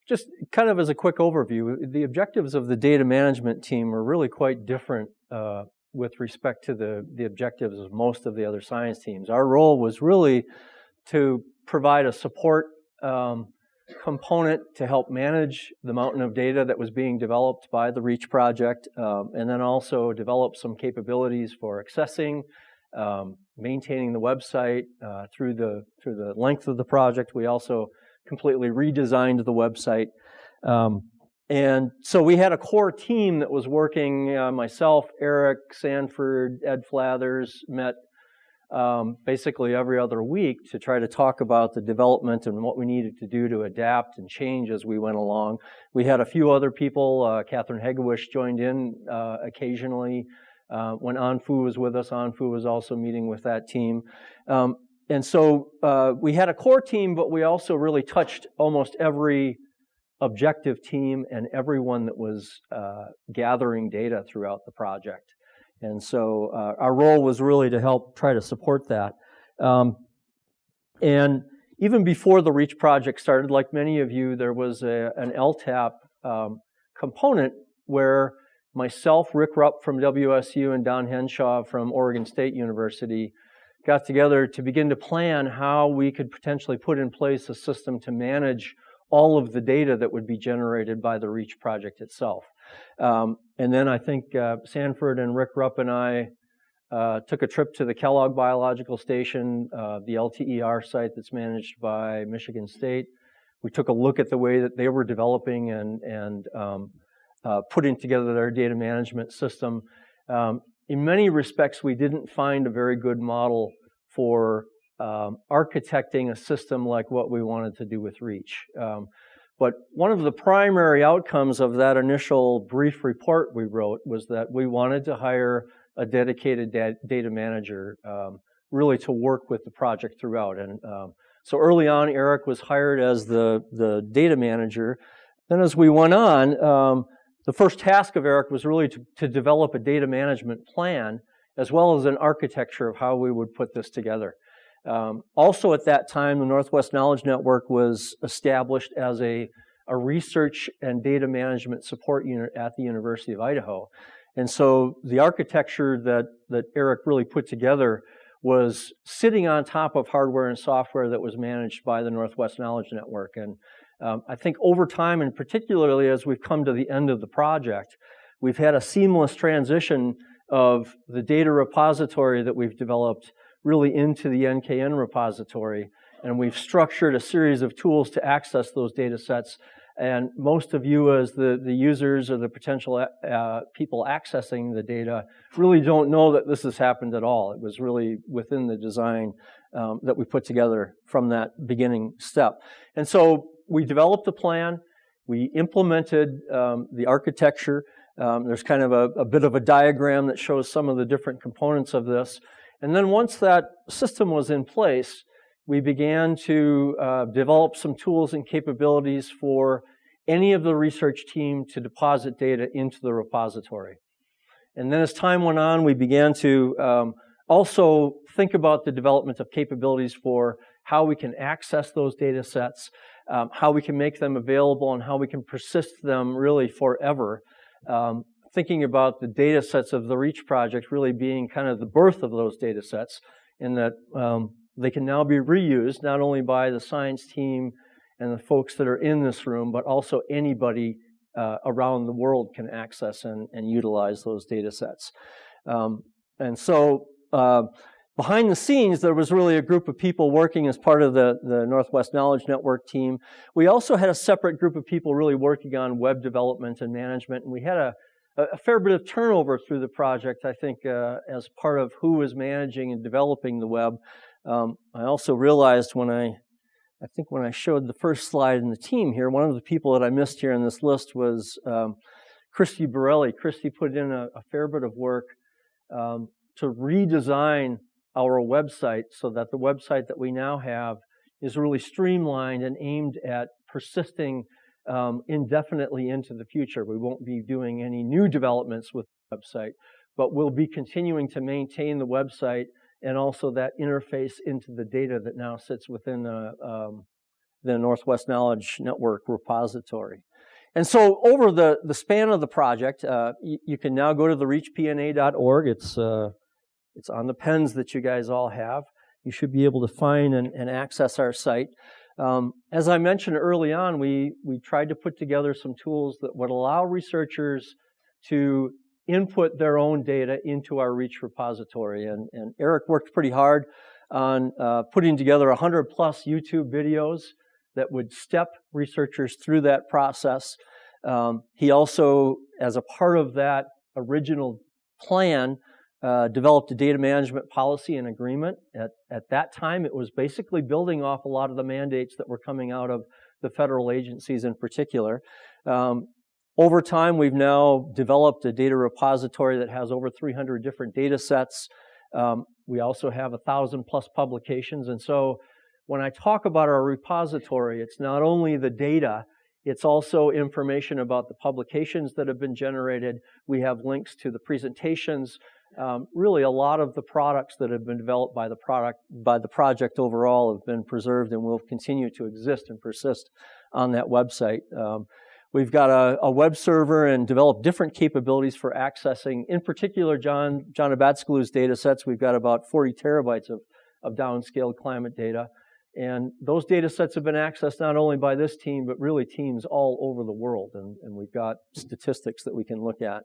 Just kind of as a quick overview, the objectives of the data management team are really quite different with respect to the objectives of most of the other science teams. Our role was really to provide a support component to help manage the mountain of data that was being developed by the REACCH project, and then also develop some capabilities for accessing, maintaining the website through the length of the project. We also completely redesigned the website. And so we had a core team that was working, myself, Eric, Sanford, Ed Flathers, met basically every other week to try to talk about the development and what we needed to do to adapt and change as we went along. We had a few other people. Catherine Hegewisch joined in occasionally. When Anfu was with us, Anfu was also meeting with that team. And so we had a core team, but we also really touched almost every objective team and everyone that was gathering data throughout the project. And so our role was really to help try to support that. And even before the REACCH project started, like many of you, there was an LTAP component where myself, Rick Rupp from WSU, and Don Henshaw from Oregon State University got together to begin to plan how we could potentially put in place a system to manage all of the data that would be generated by the REACCH project itself. And then I think Sanford and Rick Rupp and I took a trip to the Kellogg Biological Station, the LTER site that's managed by Michigan State. We took a look at the way that they were developing and putting together their data management system. In many respects, we didn't find a very good model for architecting a system like what we wanted to do with REACCH. But one of the primary outcomes of that initial brief report we wrote was that we wanted to hire a dedicated data manager really to work with the project throughout. And so early on, Eric was hired as the data manager. Then as we went on, the first task of Eric was really to develop a data management plan as well as an architecture of how we would put this together. Also at that time, the Northwest Knowledge Network was established as a research and data management support unit at the University of Idaho. And so the architecture that Eric really put together was sitting on top of hardware and software that was managed by the Northwest Knowledge Network. And I think over time, and particularly as we've come to the end of the project, we've had a seamless transition of the data repository that we've developed really into the NKN repository, and we've structured a series of tools to access those data sets. And most of you as the users or the potential people accessing the data really don't know that this has happened at all. It was really within the design that we put together from that beginning step. And so we developed a plan, we implemented the architecture. There's kind of a bit of a diagram that shows some of the different components of this. And then once that system was in place, we began to develop some tools and capabilities for any of the research team to deposit data into the repository. And then as time went on, we began to also think about the development of capabilities for how we can access those data sets, how we can make them available, and how we can persist them really forever. Thinking about the data sets of the REACCH project really being kind of the birth of those data sets, in that they can now be reused not only by the science team and the folks that are in this room, but also anybody around the world can access and utilize those data sets. And so behind the scenes, there was really a group of people working as part of the Northwest Knowledge Network team. We also had a separate group of people really working on web development and management, and we had a fair bit of turnover through the project, I think, as part of who was managing and developing the web. I also realized when I showed the first slide in the team here, one of the people that I missed here in this list was Christy Borelli. Christy put in a fair bit of work to redesign our website so that the website that we now have is really streamlined and aimed at persisting indefinitely into the future. We won't be doing any new developments with the website, but we'll be continuing to maintain the website and also that interface into the data that now sits within the Northwest Knowledge Network repository. And so over the span of the project, you can now go to the reachpna.org. It's on the pens that you guys all have. You should be able to find and access our site. As I mentioned early on, we tried to put together some tools that would allow researchers to input their own data into our REACH repository. And Eric worked pretty hard on putting together 100 plus YouTube videos that would step researchers through that process. He also, as a part of that original plan, developed a data management policy and agreement. At that time, it was basically building off a lot of the mandates that were coming out of the federal agencies in particular. Over time, we've now developed a data repository that has over 300 different data sets. We also have 1,000 plus publications. And so when I talk about our repository, it's not only the data, it's also information about the publications that have been generated. We have links to the presentations. Really, a lot of the products that have been developed by the project overall have been preserved and will continue to exist and persist on that website. We've got a web server and developed different capabilities for accessing, in particular, John Abatskalu's data sets. We've got about 40 terabytes of downscaled climate data. And those data sets have been accessed not only by this team, but really teams all over the world. And we've got statistics that we can look at.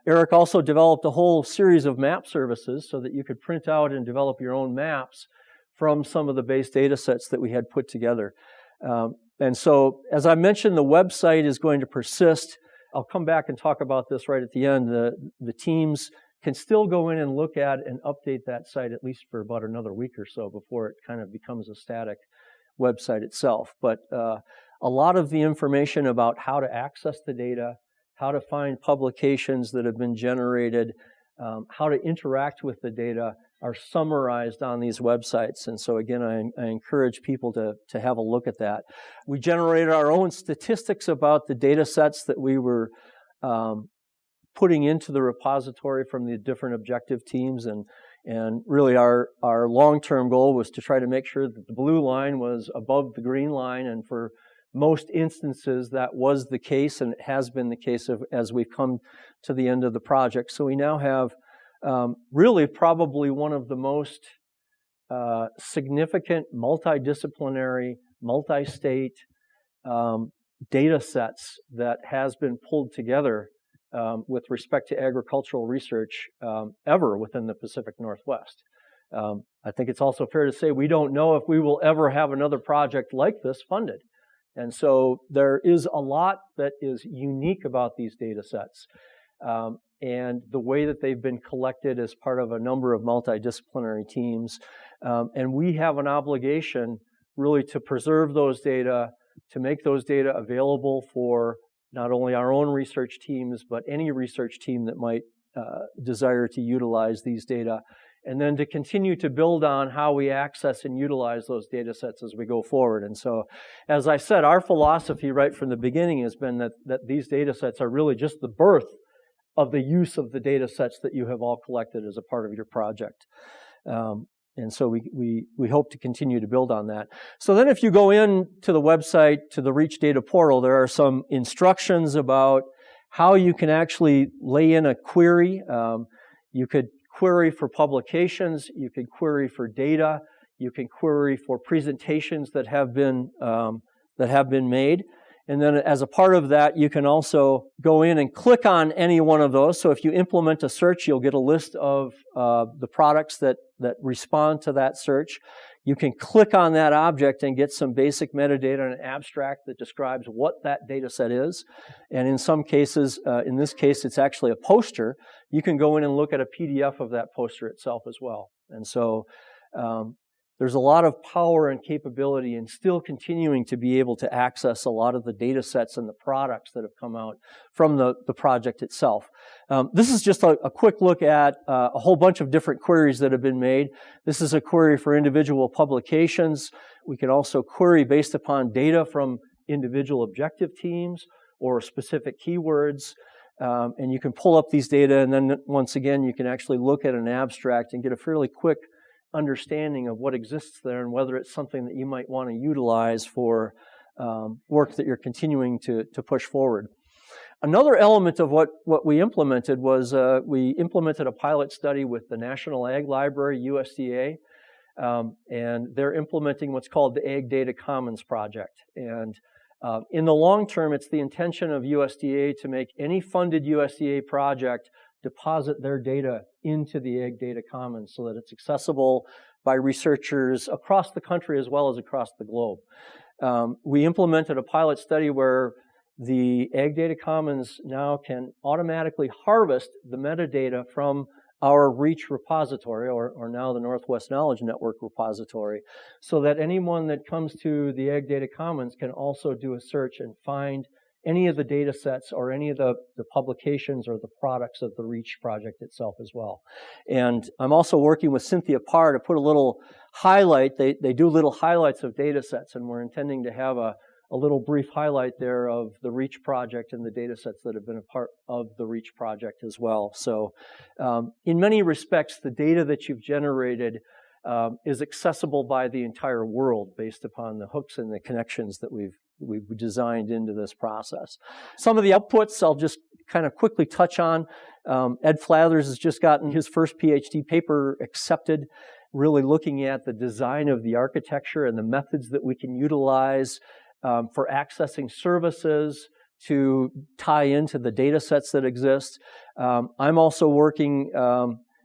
Eric also developed a whole series of map services so that you could print out and develop your own maps from some of the base data sets that we had put together. And so, as I mentioned, the website is going to persist. I'll come back and talk about this right at the end. The teams can still go in and look at and update that site at least for about another week or so before it kind of becomes a static website itself. But a lot of the information about how to access the data, how to find publications that have been generated, how to interact with the data are summarized on these websites. And so again, I encourage people to have a look at that. We generated our own statistics about the data sets that we were putting into the repository from the different objective teams. And really our long-term goal was to try to make sure that the blue line was above the green line. And for most instances, that was the case, and it has been the case as we've come to the end of the project. So we now have really probably one of the most significant multidisciplinary, multi-state data sets that has been pulled together with respect to agricultural research ever within the Pacific Northwest. I think it's also fair to say we don't know if we will ever have another project like this funded. And so there is a lot that is unique about these data sets. And the way that they've been collected as part of a number of multidisciplinary teams. And we have an obligation really to preserve those data, to make those data available for not only our own research teams, but any research team that might desire to utilize these data. And then to continue to build on how we access and utilize those data sets as we go forward. And so, as I said, our philosophy right from the beginning has been that these data sets are really just the birth of the use of the data sets that you have all collected as a part of your project. And so we hope to continue to build on that. So then if you go in to the website, to the REACH data portal, there are some instructions about how you can actually lay in a query. You could query for publications, you could query for data, you can query for presentations that have been made. And then as a part of that, you can also go in and click on any one of those. So if you implement a search, you'll get a list of the products that respond to that search. You can click on that object and get some basic metadata and an abstract that describes what that data set is. And in some cases, in this case, it's actually a poster. You can go in and look at a PDF of that poster itself as well. And so there's a lot of power and capability in still continuing to be able to access a lot of the data sets and the products that have come out from the project itself. This is just a quick look at a whole bunch of different queries that have been made. This is a query for individual publications. We can also query based upon data from individual objective teams or specific keywords. And you can pull up these data, and then once again, you can actually look at an abstract and get a fairly quick understanding of what exists there and whether it's something that you might want to utilize for work that you're continuing to push forward. Another element of what we implemented was we implemented a pilot study with the National Ag Library, USDA, and they're implementing what's called the Ag Data Commons project. And in the long term, it's the intention of USDA to make any funded USDA project deposit their data into the Ag Data Commons so that it's accessible by researchers across the country as well as across the globe. We implemented a pilot study where the Ag Data Commons now can automatically harvest the metadata from our REACCH repository, or now the Northwest Knowledge Network repository, so that anyone that comes to the Ag Data Commons can also do a search and find any of the data sets or any of the publications or the products of the REACCH project itself as well. And I'm also working with Cynthia Parr to put a little highlight. They do little highlights of data sets, and we're intending to have a little brief highlight there of the REACCH project and the data sets that have been a part of the REACCH project as well. So in many respects, the data that you've generated is accessible by the entire world based upon the hooks and the connections that we've designed into this process. Some of the outputs I'll just kind of quickly touch on. Ed Flathers has just gotten his first PhD paper accepted, really looking at the design of the architecture and the methods that we can utilize for accessing services to tie into the data sets that exist. I'm also working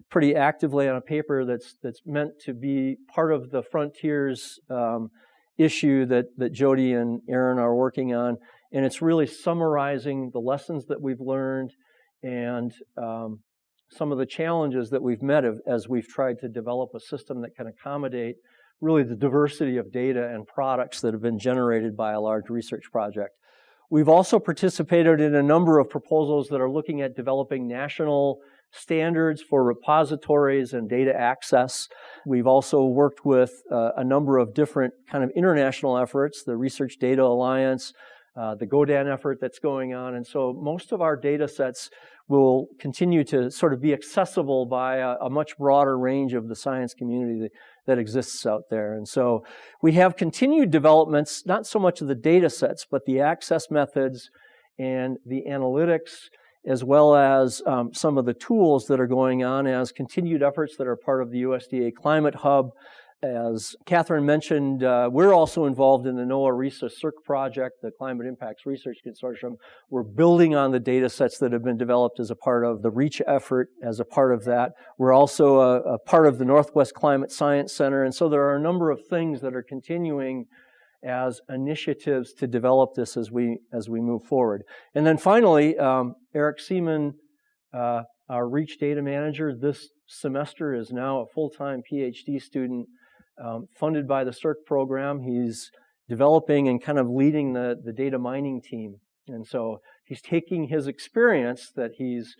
pretty actively on a paper that's meant to be part of the Frontiers issue that Jody and Aaron are working on, and it's really summarizing the lessons that we've learned and some of the challenges that we've met as we've tried to develop a system that can accommodate really the diversity of data and products that have been generated by a large research project. We've also participated in a number of proposals that are looking at developing national standards for repositories and data access. We've also worked with a number of different kind of international efforts, the Research Data Alliance, the GODAN effort that's going on. And so most of our data sets will continue to sort of be accessible by a much broader range of the science community that exists out there. And so we have continued developments, not so much of the data sets, but the access methods and the analytics, as well as some of the tools that are going on as continued efforts that are part of the USDA Climate Hub. As Catherine mentioned, we're also involved in the NOAA RESA CIRC project, the Climate Impacts Research Consortium. We're building on the data sets that have been developed as a part of the REACCH effort as a part of that. We're also a part of the Northwest Climate Science Center, and so there are a number of things that are continuing as initiatives to develop this as we move forward. And then finally, Eric Seaman, our REACCH data manager, this semester is now a full-time PhD student funded by the CIRC program. He's developing and kind of leading the data mining team. And so he's taking his experience that he's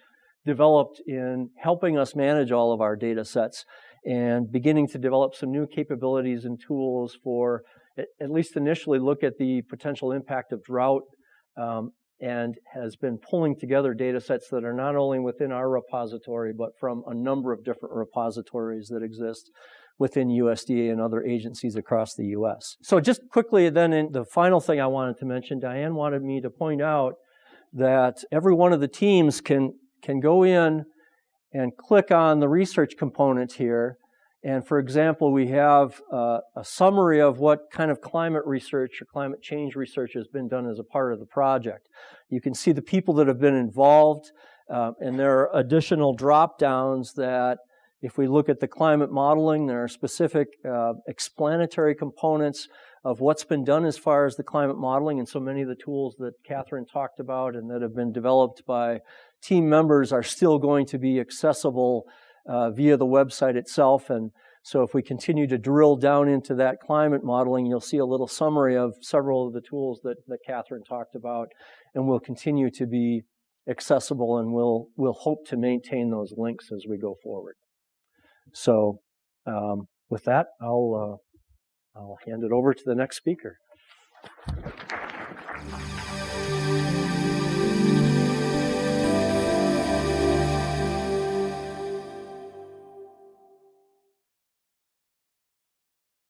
developed in helping us manage all of our data sets and beginning to develop some new capabilities and tools for, at least initially, look at the potential impact of drought, and has been pulling together data sets that are not only within our repository, but from a number of different repositories that exist within USDA and other agencies across the U.S. So just quickly then, the final thing I wanted to mention, Diane wanted me to point out that every one of the teams can go in and click on the research component here. And for example, we have a summary of what kind of climate research or climate change research has been done as a part of the project. You can see the people that have been involved, and there are additional drop-downs that, if we look at the climate modeling, there are specific explanatory components of what's been done as far as the climate modeling, and so many of the tools that Catherine talked about and that have been developed by team members are still going to be accessible via the website itself. And so if we continue to drill down into that climate modeling, you'll see a little summary of several of the tools that Catherine talked about, and will continue to be accessible, and we'll hope to maintain those links as we go forward. So with that, I'll hand it over to the next speaker.